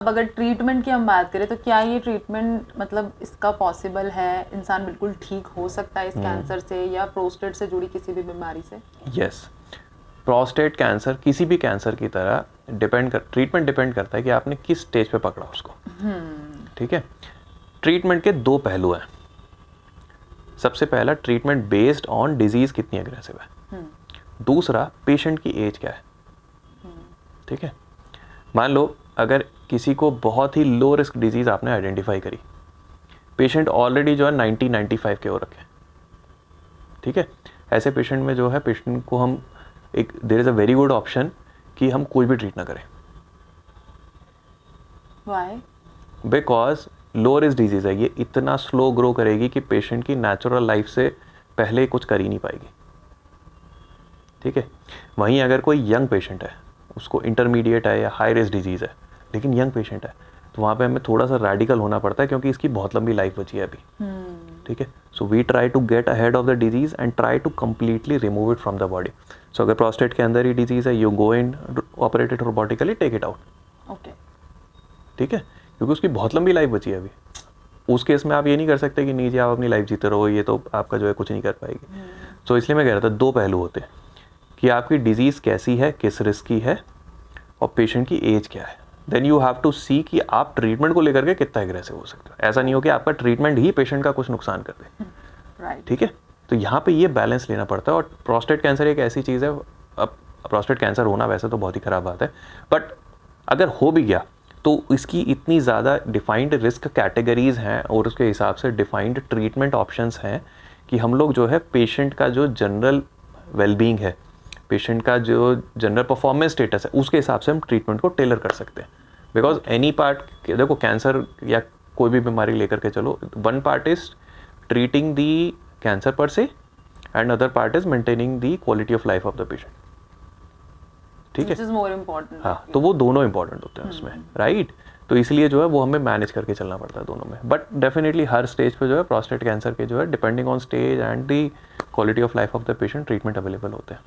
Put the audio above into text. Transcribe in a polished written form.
अब अगर ट्रीटमेंट की हम बात करें तो क्या ये ट्रीटमेंट मतलब इसका पॉसिबल है, इंसान बिल्कुल ठीक हो सकता है इस कैंसर से या प्रोस्टेट से जुड़ी किसी भी बीमारी से? यस, प्रोस्टेट कैंसर किसी भी कैंसर की तरह ट्रीटमेंट डिपेंड करता है कि आपने किस स्टेज पे पकड़ा उसको। ठीक है, ट्रीटमेंट के दो पहलू हैं। सबसे पहला, ट्रीटमेंट बेस्ड ऑन डिजीज कितनी अग्रेसिव है। दूसरा, पेशेंट की एज क्या है। ठीक है, मान लो अगर किसी को बहुत ही लो रिस्क डिजीज आपने आइडेंटिफाई करी, पेशेंट ऑलरेडी जो है 90-95 के हो रखे। ठीक है, ऐसे पेशेंट में जो है पेशेंट को हम there is a very good option कि हम कोई भी ट्रीट ना करें। Why? Because low risk disease है, ये इतना स्लो ग्रो करेगी कि पेशेंट की नेचुरल लाइफ से पहले कुछ कर ही नहीं पाएगी। ठीक है, वहीं अगर कोई यंग पेशेंट है, उसको इंटरमीडिएट है या हाई रिस्क डिजीज है लेकिन यंग पेशेंट है, तो वहाँ पे हमें थोड़ा सा रेडिकल होना पड़ता है क्योंकि इसकी बहुत लंबी लाइफ बची है अभी। ठीक है, so we try to get ahead of the disease and try to completely remove it from the body. So अगर प्रोस्टेट के अंदर ही डिजीज है, you go in, operate it robotically, take it out. Okay, ठीक है, क्योंकि उसकी बहुत लंबी लाइफ बची है अभी। उस केस में आप ये नहीं कर सकते कि नहीं जी आप अपनी लाइफ जीते रहो, ये तो आपका जो है कुछ नहीं कर पाएगी। सो इसलिए मैं कह रहा था दो पहलू होते हैं कि आपकी डिजीज़ कैसी है, किस रिस्क की है और पेशेंट की एज क्या है। देन यू हैव टू सी कि आप ट्रीटमेंट को लेकर के कितना एग्रेसिव हो सकते हो। ऐसा नहीं हो कि आपका ट्रीटमेंट ही पेशेंट का कुछ नुकसान कर दे। राइट। ठीक है, तो यहाँ पे ये बैलेंस लेना पड़ता है। और प्रोस्टेट कैंसर एक ऐसी चीज़ है, अब प्रोस्टेट कैंसर होना वैसे तो बहुत ही ख़राब बात है, बट अगर हो भी गया तो इसकी इतनी ज़्यादा डिफाइंड रिस्क कैटेगरीज हैं और उसके हिसाब से डिफाइंड ट्रीटमेंट ऑप्शंस हैं कि हम लोग जो है पेशेंट का जो जनरल वेलबींग है, पेशेंट का जो जनरल परफॉर्मेंस स्टेटस है, उसके हिसाब से हम ट्रीटमेंट को टेलर कर सकते हैं। बिकॉज एनी पार्ट, देखो कैंसर या कोई भी बीमारी लेकर के चलो, one part is treating the cancer पर से and other part is maintaining the quality of life of the patient. ठीक है, Which is more important. हाँ, तो वो दोनों इंपॉर्टेंट होते हैं उसमें, राइट। तो इसलिए जो है वो हमें मैनेज करके चलना पड़ता है दोनों में। बट डेफिनेटली हर स्टेज पे जो है प्रोस्टेट कैंसर के जो है depending on stage and the quality of life of the patient treatment available होते हैं।